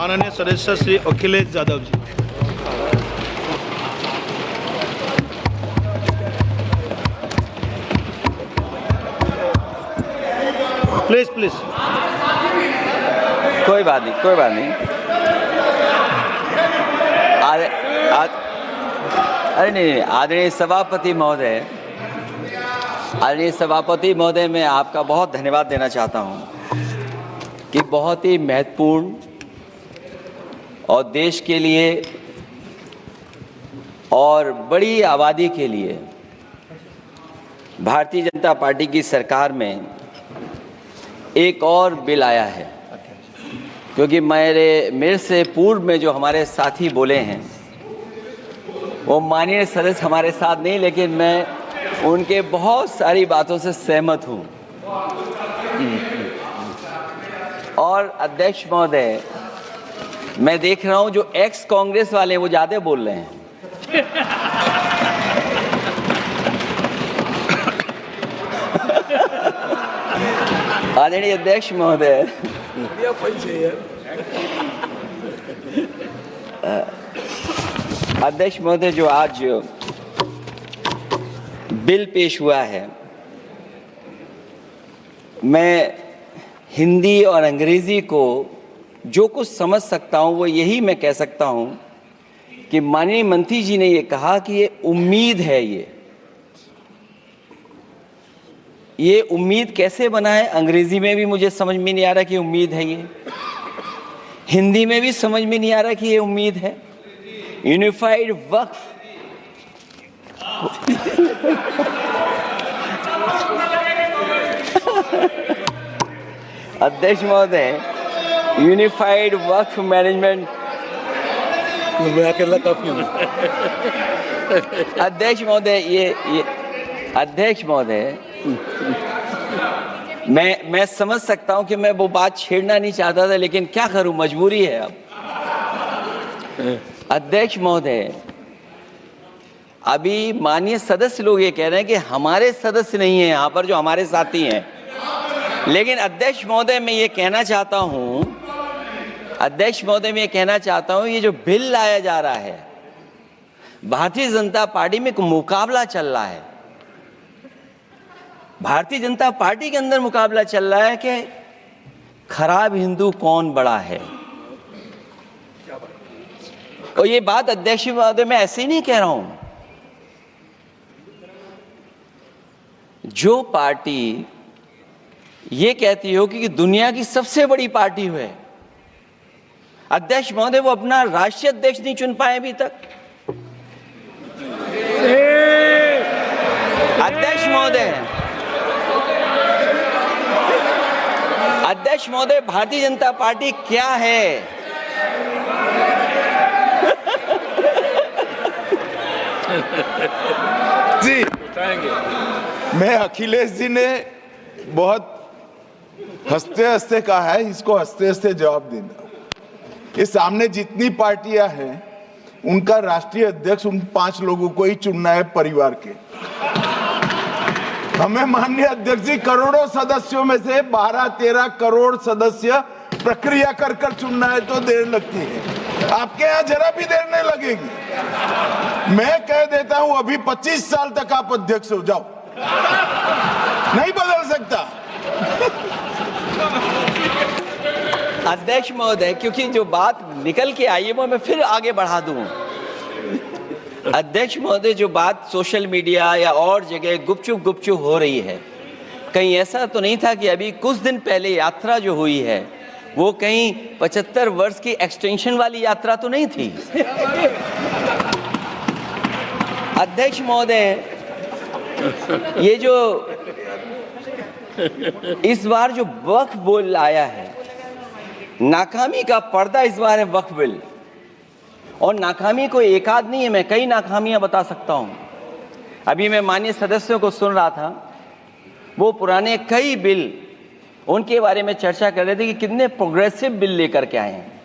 माननीय सदस्य Shri Akhilesh Yadav ji. Please please. कोई बात नहीं, कोई बात नहीं। अरे नहीं, आदरणीय सभापति महोदय, मैं आपका बहुत धन्यवाद देना चाहता हूं कि बहुत ही महत्वपूर्ण और देश के लिए और बड़ी आबादी के लिए भारतीय जनता पार्टी की सरकार में एक और बिल आया है, क्योंकि मेरे से पूर्व में जो हमारे साथी बोले हैं वो माननीय सदस्य हमारे साथ नहीं, लेकिन मैं उनके बहुत सारी बातों से सहमत हूं। और अध्यक्ष महोदय, मैं देख रहा हूं जो एक्स कांग्रेस वाले हैं वो ज्यादा बोल रहे हैं। आदरणीय अध्यक्ष महोदय, जो आज बिल पेश हुआ है, मैं हिंदी और अंग्रेजी को जो कुछ समझ सकता हूं वो यही मैं कह सकता हूं कि माननीय मंत्री जी ने ये कहा कि ये उम्मीद है। ये उम्मीद कैसे बना है, अंग्रेजी में भी मुझे समझ में नहीं आ रहा कि उम्मीद है ये, हिंदी में भी समझ में नहीं आ रहा कि ये उम्मीद है। यूनिफाइड वक्फ अध्यक्ष महोदय, यूनिफाइड वक्फ मैनेजमेंट, अध्यक्ष महोदय, मैं समझ सकता हूं कि मैं वो बात छेड़ना नहीं चाहता था, लेकिन क्या करूं, मजबूरी है अब। अध्यक्ष महोदय, अभी माननीय सदस्य लोग ये कह रहे हैं कि हमारे सदस्य नहीं है यहाँ पर जो हमारे साथी हैं, लेकिन अध्यक्ष महोदय मैं ये कहना चाहता हूँ, ये जो बिल लाया जा रहा है, भारतीय जनता पार्टी में एक मुकाबला चल रहा है। भारतीय जनता पार्टी के अंदर मुकाबला चल रहा है कि खराब हिंदू कौन बड़ा है। और ये बात अध्यक्ष महोदय मैं ऐसे ही नहीं कह रहा हूं। जो पार्टी ये कहती हो कि दुनिया की सबसे बड़ी पार्टी है, अध्यक्ष महोदय वो अपना राष्ट्रीय अध्यक्ष नहीं चुन पाए अभी तक। अध्यक्ष महोदय, भारतीय जनता पार्टी क्या है? जी, मैं अखिलेश जी ने बहुत हंसते हंसते कहा है, इसको हंसते हंसते जवाब देना। ये सामने जितनी पार्टियां हैं उनका राष्ट्रीय अध्यक्ष उन 5 लोगों को ही चुनना है परिवार के। हमें माननीय अध्यक्ष जी करोड़ों सदस्यों में से 12-13 करोड़ सदस्य प्रक्रिया कर कर चुनना है तो देर लगती है, आपके यहाँ जरा भी देर नहीं लगेगी। मैं कह देता हूं अभी 25 साल तक आप अध्यक्ष हो जाओ, नहीं बदल सकता। अध्यक्ष महोदय, क्योंकि जो बात निकल के आई है वो मैं फिर आगे बढ़ा दूं। अध्यक्ष महोदय, जो बात सोशल मीडिया या और जगह गुपचुप हो रही है, कहीं ऐसा तो नहीं था कि अभी कुछ दिन पहले यात्रा जो हुई है वो कहीं 75 वर्ष की एक्सटेंशन वाली यात्रा तो नहीं थी। अध्यक्ष महोदय, ये जो इस बार जो वक्फ बिल आया है, नाकामी का पर्दा इस बार है वक्फ बिल। और नाकामी को एक आध नहीं है, मैं कई नाकामियां बता सकता हूं। अभी मैं माननीय सदस्यों को सुन रहा था, वो पुराने कई बिल उनके बारे में चर्चा कर रहे थे कि कितने प्रोग्रेसिव बिल लेकर के आए हैं।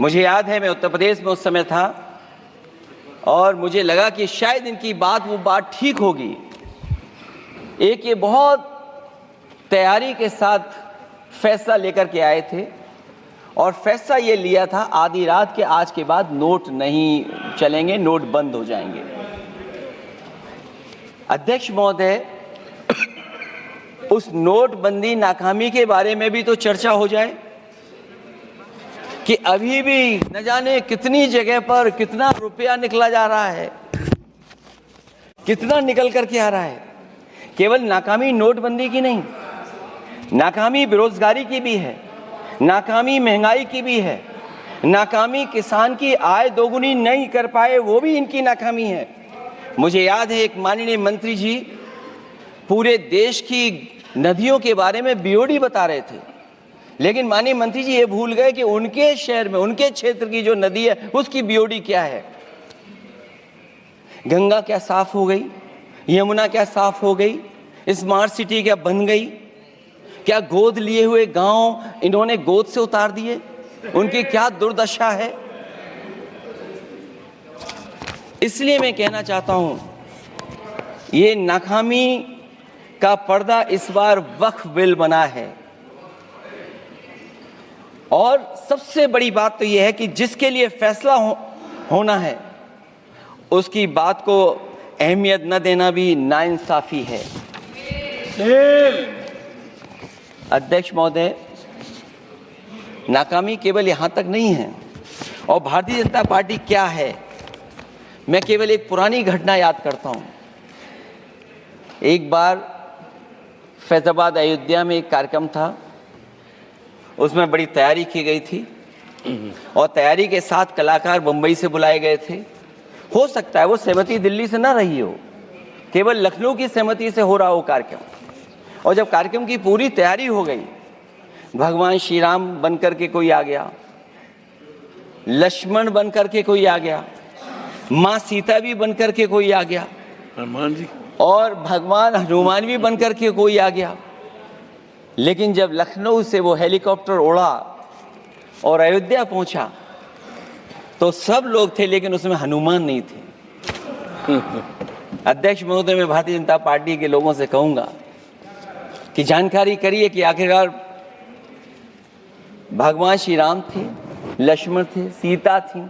मुझे याद है मैं उत्तर प्रदेश में उस समय था और मुझे लगा कि शायद इनकी वो बात ठीक होगी। एक ये बहुत तैयारी के साथ फैसला लेकर के आए थे और फैसला ये लिया था आधी रात के आज के बाद नोट नहीं चलेंगे, नोट बंद हो जाएंगे। अध्यक्ष महोदय, उस नोटबंदी नाकामी के बारे में भी तो चर्चा हो जाए कि अभी भी न जाने कितनी जगह पर कितना रुपया निकला जा रहा है, कितना निकल करके आ रहा है। केवल नाकामी नोटबंदी की नहीं, नाकामी बेरोजगारी की भी है, नाकामी महंगाई की भी है, नाकामी किसान की आय दोगुनी नहीं कर पाए वो भी इनकी नाकामी है। मुझे याद है एक माननीय मंत्री जी पूरे देश की नदियों के बारे में बीओडी बता रहे थे, लेकिन माननीय मंत्री जी ये भूल गए कि उनके शहर में, उनके क्षेत्र की जो नदी है उसकी बीओडी क्या है। गंगा क्या साफ हो गई, यमुना क्या साफ हो गई, स्मार्ट सिटी क्या बन गई, क्या गोद लिए हुए गांव इन्होंने गोद से उतार दिए, उनकी क्या दुर्दशा है। इसलिए मैं कहना चाहता हूं, ये नाकामी का पर्दा इस बार वक्फ बिल बना है। और सबसे बड़ी बात तो यह है कि जिसके लिए फैसला होना है उसकी बात को अहमियत न देना भी नाइंसाफी है। अध्यक्ष महोदय, नाकामी केवल यहां तक नहीं है। और भारतीय जनता पार्टी क्या है, मैं केवल एक पुरानी घटना याद करता हूं। एक बार फैजाबाद अयोध्या में एक कार्यक्रम था, उसमें बड़ी तैयारी की गई थी और तैयारी के साथ कलाकार मुंबई से बुलाए गए थे। हो सकता है वो सहमति दिल्ली से ना रही हो, केवल लखनऊ की सहमति से हो रहा हो कार्यक्रम। और जब कार्यक्रम की पूरी तैयारी हो गई, भगवान श्री राम बनकर के कोई आ गया, लक्ष्मण बनकर के कोई आ गया, माँ सीता भी बनकर के कोई आ गया, हनुमान जी और भगवान हनुमान भी बनकर के कोई आ गया। लेकिन जब लखनऊ से वो हेलीकॉप्टर उड़ा और अयोध्या पहुंचा तो सब लोग थे, लेकिन उसमें हनुमान नहीं थे। अध्यक्ष महोदय, मैं भारतीय जनता पार्टी के लोगों से कहूंगा कि जानकारी करिए कि आखिरकार भगवान श्री राम थे, लक्ष्मण थे, सीता थी,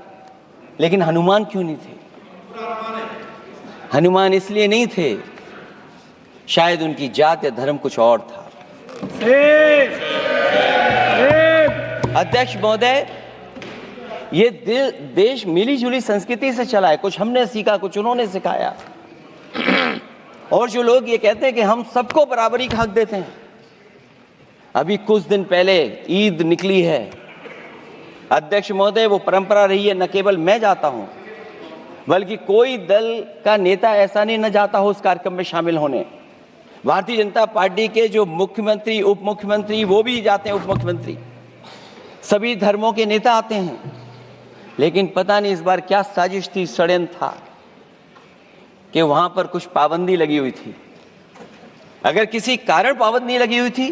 लेकिन हनुमान क्यों नहीं थे? हनुमान इसलिए नहीं थे, शायद उनकी जात या धर्म कुछ और था। अध्यक्ष महोदय, ये देश मिली जुली संस्कृति से चला है। कुछ हमने सीखा, कुछ उन्होंने सिखाया। और जो लोग ये कहते हैं कि हम सबको बराबरी का हक देते हैं, अभी कुछ दिन पहले ईद निकली है। अध्यक्ष महोदय, वो परंपरा रही है, न केवल मैं जाता हूं बल्कि कोई दल का नेता ऐसा नहीं न जाता हो उस कार्यक्रम में शामिल होने। भारतीय जनता पार्टी के जो मुख्यमंत्री, उप मुख्यमंत्री, वो भी जाते हैं, उप मुख्यमंत्री, सभी धर्मों के नेता आते हैं। लेकिन पता नहीं इस बार क्या साजिश थी, षड्यंत्र था कि वहां पर कुछ पाबंदी लगी हुई थी। अगर किसी कारण पाबंदी लगी हुई थी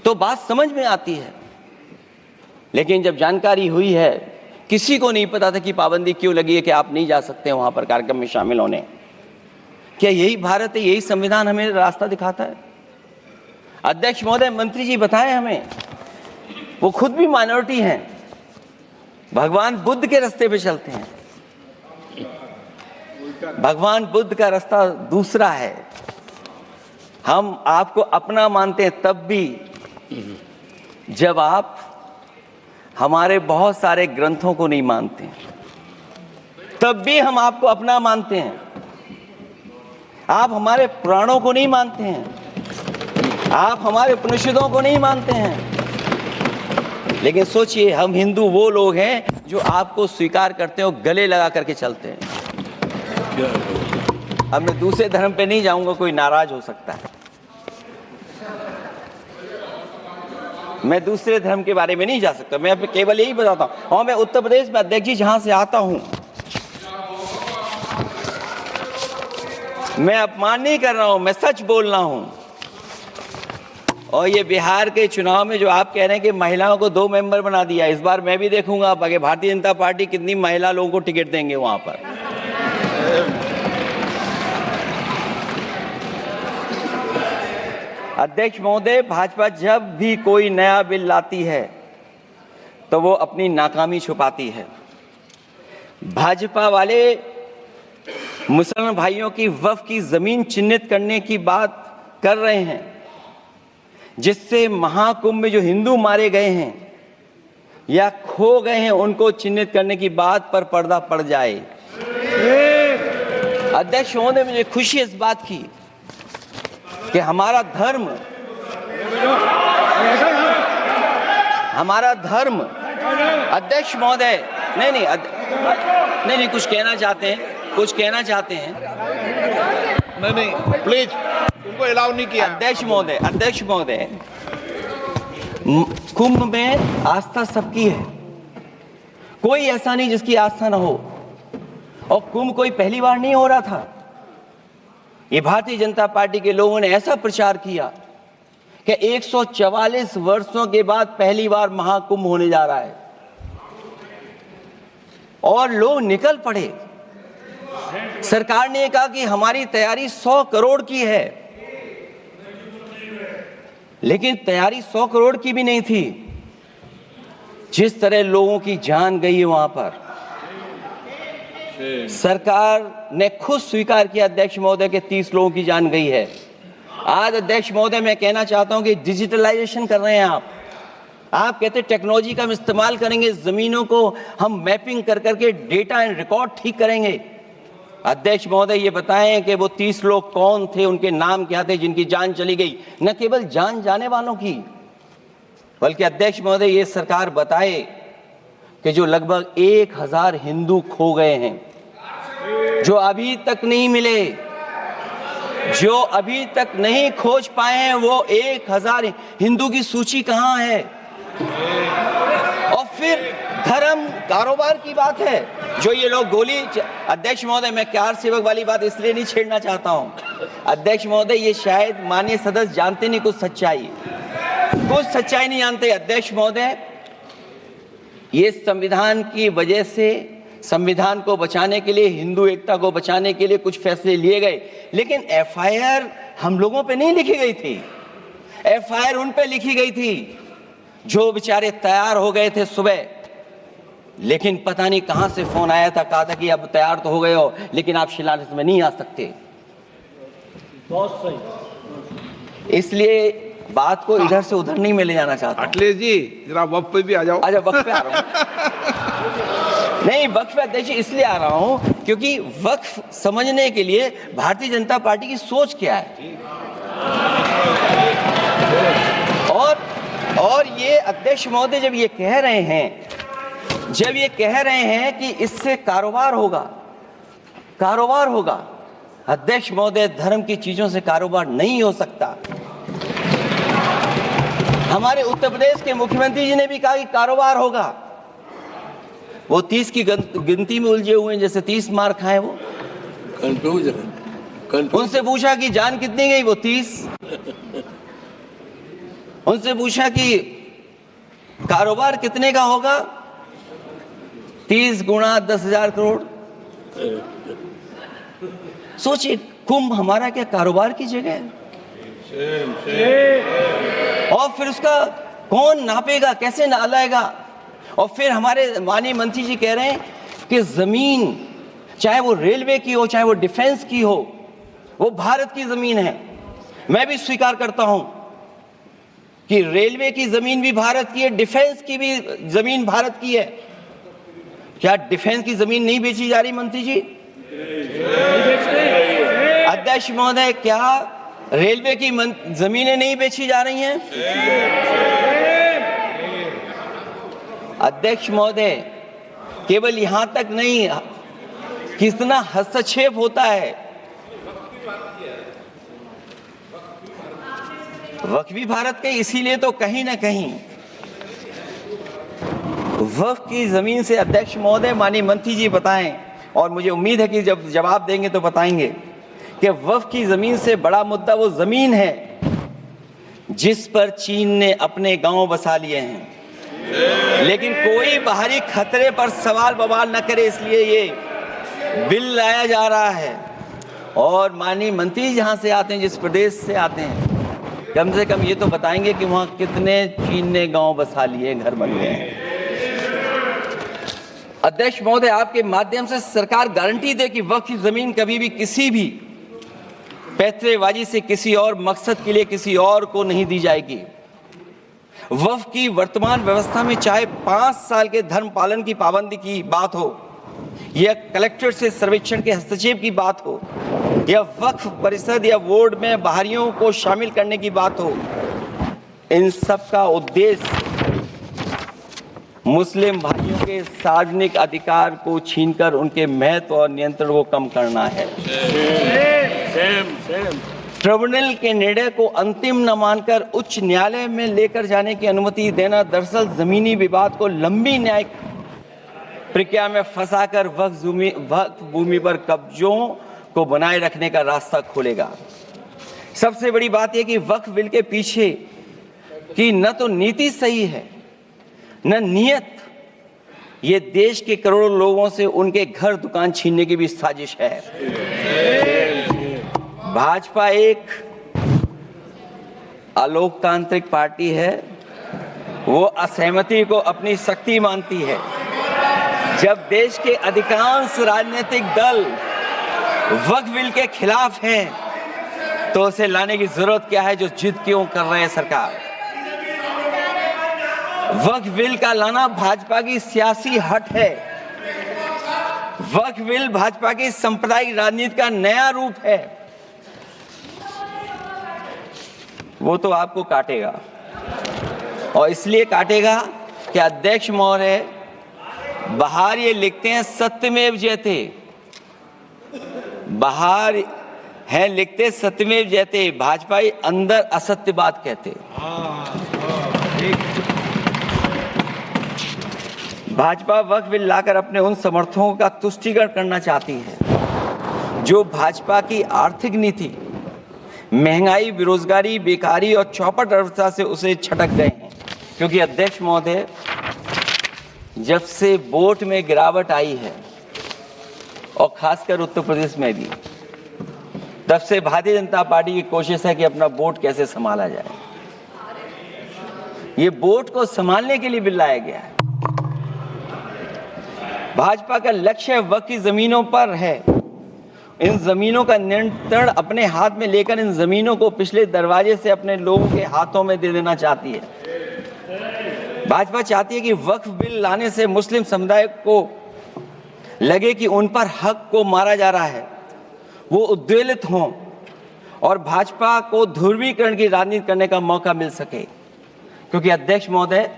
तो बात समझ में आती है, लेकिन जब जानकारी हुई है, किसी को नहीं पता था कि पाबंदी क्यों लगी है कि आप नहीं जा सकते वहां पर कार्यक्रम में शामिल होने। क्या यही भारत है, यही संविधान हमें रास्ता दिखाता है? अध्यक्ष महोदय, मंत्री जी बताएं हमें, वो खुद भी माइनॉरिटी हैं, भगवान बुद्ध के रास्ते पे चलते हैं। भगवान बुद्ध का रास्ता दूसरा है। हम आपको अपना मानते हैं तब भी जब आप हमारे बहुत सारे ग्रंथों को नहीं मानते हैं, तब भी हम आपको अपना मानते हैं। आप हमारे पुराणों को नहीं मानते हैं, आप हमारे उपनिषदों को नहीं मानते हैं, लेकिन सोचिए, हम हिंदू वो लोग हैं जो आपको स्वीकार करते हैं और गले लगा करके चलते हैं। अब मैं दूसरे धर्म पे नहीं जाऊंगा, कोई नाराज हो सकता है। मैं दूसरे धर्म के बारे में नहीं जा सकता, मैं अब केवल यही बताता हूं। और मैं उत्तर प्रदेश में, अध्यक्ष जी, जहां से आता हूं, मैं अपमान नहीं कर रहा हूं, मैं सच बोल रहा हूं। और ये बिहार के चुनाव में जो आप कह रहे हैं कि महिलाओं को 2 मेंबर बना दिया, इस बार मैं भी देखूंगा अब आगे भारतीय जनता पार्टी कितनी महिला लोगों को टिकट देंगे वहां पर। अध्यक्ष महोदय, भाजपा जब भी कोई नया बिल लाती है तो वो अपनी नाकामी छुपाती है। भाजपा वाले मुसलमान भाइयों की वक्फ की जमीन चिन्हित करने की बात कर रहे हैं, जिससे महाकुंभ में जो हिंदू मारे गए हैं या खो गए हैं उनको चिन्हित करने की बात पर पर्दा पड़ जाए। अध्यक्ष महोदय, मुझे खुशी इस बात की कि हमारा धर्म अध्यक्ष महोदय नहीं कुछ कहना चाहते हैं नहीं प्लीज, उनको अलाउ नहीं किया। अध्यक्ष महोदय, कुंभ में आस्था सबकी है, कोई ऐसा नहीं जिसकी आस्था ना हो। और कुंभ कोई पहली बार नहीं हो रहा था। ये भारतीय जनता पार्टी के लोगों ने ऐसा प्रचार किया कि 144 वर्षों के बाद पहली बार महाकुंभ होने जा रहा है, और लोग निकल पड़े। सरकार ने कहा कि हमारी तैयारी 100 करोड़ की है, लेकिन तैयारी 100 करोड़ की भी नहीं थी। जिस तरह लोगों की जान गई है वहां पर, सरकार ने खुद स्वीकार किया अध्यक्ष महोदय के 30 लोगों की जान गई है। आज अध्यक्ष महोदय, मैं कहना चाहता हूं कि डिजिटलाइजेशन कर रहे हैं आप कहते टेक्नोलॉजी का हम इस्तेमाल करेंगे, जमीनों को हम मैपिंग कर करके डेटा एंड रिकॉर्ड ठीक करेंगे। अध्यक्ष महोदय, ये बताएं कि वो 30 लोग कौन थे, उनके नाम क्या थे जिनकी जान चली गई, न केवल जान जाने वालों की, बल्कि अध्यक्ष महोदय ये सरकार बताए कि जो लगभग 1000 हिंदू खो गए हैं, जो अभी तक नहीं मिले, जो अभी तक नहीं खोज पाए हैं, वो 1000 हिंदू की सूची कहां है? और फिर धर्म कारोबार की बात है, जो ये लोग गोली। अध्यक्ष महोदय, मैं कार सेवक वाली बात इसलिए नहीं छेड़ना चाहता हूं। अध्यक्ष महोदय, ये शायद माननीय सदस्य जानते नहीं कुछ सच्चाई नहीं जानते। अध्यक्ष महोदय, ये संविधान की वजह से, संविधान को बचाने के लिए, हिंदू एकता को बचाने के लिए कुछ फैसले लिए गए, लेकिन एफआईआर हम लोगों पे नहीं लिखी गई थी। एफआईआर उन पे लिखी गई थी जो बेचारे तैयार हो गए थे सुबह, लेकिन पता नहीं कहां से फोन आया था, कहा था कि अब तैयार तो हो गए हो, लेकिन आप शिलान्यास में नहीं आ सकते। बहुत सही। इसलिए बात को इधर से उधर नहीं में ले जाना चाहता। अखिलेश जी, जरा वक्त पे भी आ जाओ। अच्छा, वक्त पे आ रहा हूं। नहीं, वक्त पे अध्यक्ष इसलिए आ रहा हूं क्योंकि वक्त समझने के लिए भारतीय जनता पार्टी की सोच क्या है। और ये अध्यक्ष महोदय जब ये कह रहे हैं कि इससे कारोबार होगा, अध्यक्ष महोदय, धर्म की चीजों से कारोबार नहीं हो सकता। हमारे उत्तर प्रदेश के मुख्यमंत्री जी ने भी कहा कि कारोबार होगा। वो 30 की गिनती में उलझे हुए हैं, जैसे 30 मार खाए वो। उनसे पूछा कि जान कितनी गई, वो 30। उनसे पूछा कि कारोबार कितने का होगा, 30 गुणा 10,000 करोड़। सोचिए, कुंभ हमारा क्या कारोबार की जगह है? और फिर उसका कौन नापेगा, कैसे नालाएगा? और फिर हमारे माननीय मंत्री जी कह रहे हैं कि जमीन, चाहे वो रेलवे की हो, चाहे वो डिफेंस की हो, वो भारत की जमीन है। मैं भी स्वीकार करता हूं कि रेलवे की जमीन भी भारत की है, डिफेंस की भी जमीन भारत की है। क्या डिफेंस की जमीन नहीं बेची जा रही मंत्री जी? अध्यक्ष महोदय, क्या रेलवे की जमीनें नहीं बेची जा रही हैं? अध्यक्ष महोदय, केवल यहां तक नहीं, कितना हस्तक्षेप होता है। वक्फ भी भारत के, इसीलिए तो कहीं ना कहीं वक्फ की जमीन से, अध्यक्ष महोदय, माननीय मंत्री जी बताएं, और मुझे उम्मीद है कि जब जवाब देंगे तो बताएंगे कि वक्फ की जमीन से बड़ा मुद्दा वो जमीन है जिस पर चीन ने अपने गांव बसा लिए हैं, लेकिन कोई बाहरी खतरे पर सवाल बवाल न करे, इसलिए ये बिल लाया जा रहा है। और माननीय मंत्री जहां से आते हैं, जिस प्रदेश से आते हैं, कम से कम ये तो बताएंगे कि वहां कितने चीन ने गांव बसा लिए, घर बन गए हैं। अध्यक्ष महोदय, आपके माध्यम से सरकार गारंटी दे कि वक्फ की जमीन कभी भी किसी भी पैतरेबाजी से किसी और मकसद के लिए किसी और को नहीं दी जाएगी। वक्फ की वर्तमान व्यवस्था में चाहे 5 साल के धर्म पालन की पाबंदी की बात हो, या कलेक्टर से सर्वेक्षण के हस्तक्षेप की बात हो, या वक्फ परिषद या बोर्ड में बाहरियों को शामिल करने की बात हो, इन सब का उद्देश्य मुस्लिम भाइयों के सार्वजनिक अधिकार को छीनकर उनके महत्व और नियंत्रण को कम करना है। ट्रिब्यूनल के निर्णय को अंतिम न मानकर उच्च न्यायालय में लेकर जाने की अनुमति देना दरअसल जमीनी विवाद को लंबी न्यायिक प्रक्रिया में फंसाकर वक्फ भूमि पर कब्जों को बनाए रखने का रास्ता खोलेगा। सबसे बड़ी बात यह कि वक्फ बिल के पीछे की न तो नीति सही है न नीयत, ये देश के करोड़ों लोगों से उनके घर दुकान छीनने की भी साजिश है। भाजपा एक अलोकतांत्रिक पार्टी है, वो असहमति को अपनी शक्ति मानती है। जब देश के अधिकांश राजनीतिक दल वक्फ बिल के खिलाफ हैं, तो उसे लाने की जरूरत क्या है जो जिद क्यों कर रहे हैं सरकार। वक्फ बिल का लाना भाजपा की सियासी हट है। वक्फ बिल भाजपा की सांप्रदायिक राजनीति का नया रूप है। वो तो आपको काटेगा, और इसलिए काटेगा कि अध्यक्ष महोदय बाहर ये लिखते हैं सत्यमेव जयते, बाहर है लिखते सत्यमेव जयते, भाजपाई अंदर असत्य बात कहते। भाजपा वक्फ बिल लाकर अपने उन समर्थकों का तुष्टीकरण करना चाहती है जो भाजपा की आर्थिक नीति, महंगाई, बेरोजगारी, बेकारी और चौपट अर्थव्यवस्था से उसे छटक गए हैं। क्योंकि अध्यक्ष महोदय, जब से वोट में गिरावट आई है और खासकर उत्तर प्रदेश में भी, तब से भारतीय जनता पार्टी की कोशिश है कि अपना वोट कैसे संभाला जाए। ये वोट को संभालने के लिए बिल लाया गया है। भाजपा का लक्ष्य वक्फ की जमीनों पर है। इन जमीनों का नियंत्रण अपने हाथ में लेकर इन जमीनों को पिछले दरवाजे से अपने लोगों के हाथों में दे देना चाहती है। भाजपा चाहती है कि वक्फ बिल लाने से मुस्लिम समुदाय को लगे कि उन पर हक को मारा जा रहा है, वो उद्वेलित हों और भाजपा को ध्रुवीकरण की राजनीति करने का मौका मिल सके। क्योंकि अध्यक्ष महोदय,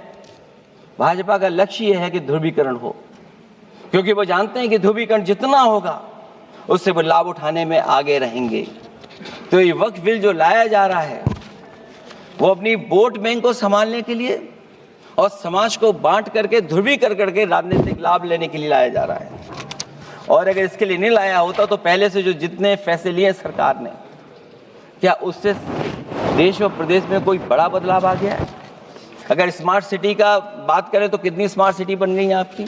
भाजपा का लक्ष्य यह है कि ध्रुवीकरण हो, क्योंकि वो जानते हैं कि ध्रुवीकरण जितना होगा उससे वो लाभ उठाने में आगे रहेंगे। तो ये वक्फ बिल जो लाया जा रहा है वो अपनी वोट बैंक को संभालने के लिए और समाज को बांट करके ध्रुवीकरण करके राजनीतिक लाभ लेने के लिए लाया जा रहा है। और अगर इसके लिए नहीं लाया होता तो पहले से जो जितने फैसले लिए सरकार ने, क्या उससे देश और प्रदेश में कोई बड़ा बदलाव आ गया है? अगर स्मार्ट सिटी का बात करें तो कितनी स्मार्ट सिटी बन गई है आपकी?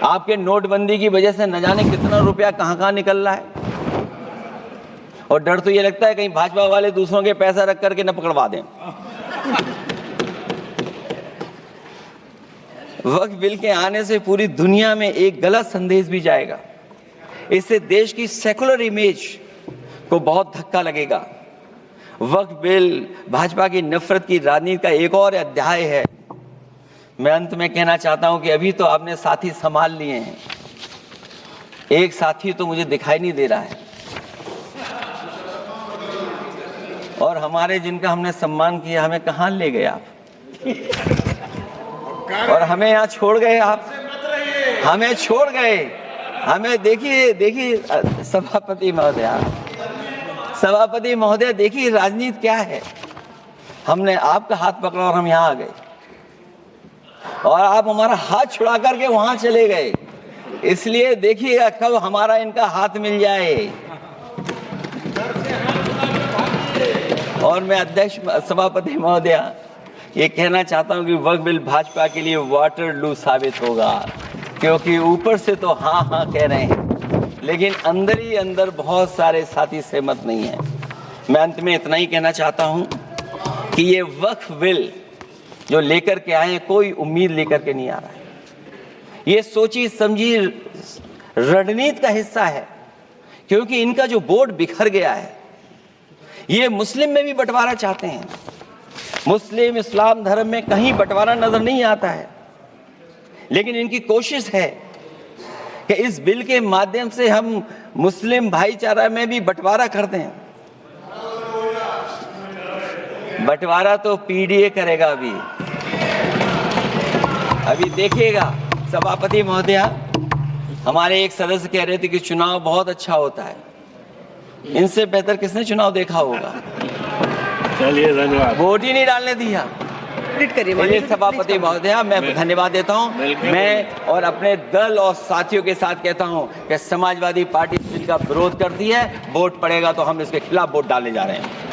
आपके नोटबंदी की वजह से न जाने कितना रुपया कहां निकल रहा है। और डर तो ये लगता है कहीं भाजपा वाले दूसरों के पैसा रख करके न पकड़वा दें। वक्फ बिल के आने से पूरी दुनिया में एक गलत संदेश भी जाएगा। इससे देश की सेकुलर इमेज को बहुत धक्का लगेगा। वक्फ बिल भाजपा की नफरत की राजनीति का एक और अध्याय है। मैं अंत में कहना चाहता हूं कि अभी तो आपने साथी संभाल लिए हैं, एक साथी तो मुझे दिखाई नहीं दे रहा है, और हमारे जिनका हमने सम्मान किया हमें कहां ले गए आप, और हमें यहाँ छोड़ गए आप, हमें छोड़ गए। हमें देखिए सभापति महोदय देखिए राजनीति क्या है। हमने आपका हाथ पकड़ा और हम यहाँ आ गए, और आप हमारा हाथ छुड़ा करके वहां चले गए। इसलिए देखिएगा कब हमारा इनका हाथ मिल जाए। और मैं अध्यक्ष सभापति महोदय ये कहना चाहता हूं कि वक्फ बिल भाजपा के लिए वाटरलू साबित होगा, क्योंकि ऊपर से तो हाँ हाँ कह रहे हैं, लेकिन अंदर ही अंदर बहुत सारे साथी सहमत नहीं है। मैं अंत में इतना ही कहना चाहता हूं कि ये वक्फ बिल जो लेकर के आए हैं, कोई उम्मीद लेकर के नहीं आ रहा है। ये सोची समझी रणनीति का हिस्सा है, क्योंकि इनका जो वोट बिखर गया है, ये मुस्लिम में भी बंटवारा चाहते हैं। मुस्लिम इस्लाम धर्म में कहीं बंटवारा नजर नहीं आता है, लेकिन इनकी कोशिश है कि इस बिल के माध्यम से हम मुस्लिम भाईचारा में भी बंटवारा कर दें। बंटवारा तो पीडीए करेगा। अभी देखिएगा सभापति महोदया, हमारे एक सदस्य कह रहे थे कि चुनाव बहुत अच्छा होता है। इनसे बेहतर किसने चुनाव देखा होगा? चलिए धन्यवाद। वोट ही नहीं डालने दिया। चलिए सभापति महोदया, मैं धन्यवाद देता हूं। मैं और अपने दल और साथियों के साथ कहता हूं कि समाजवादी पार्टी बिल का विरोध करती है। वोट पड़ेगा तो हम इसके खिलाफ वोट डालने जा रहे हैं।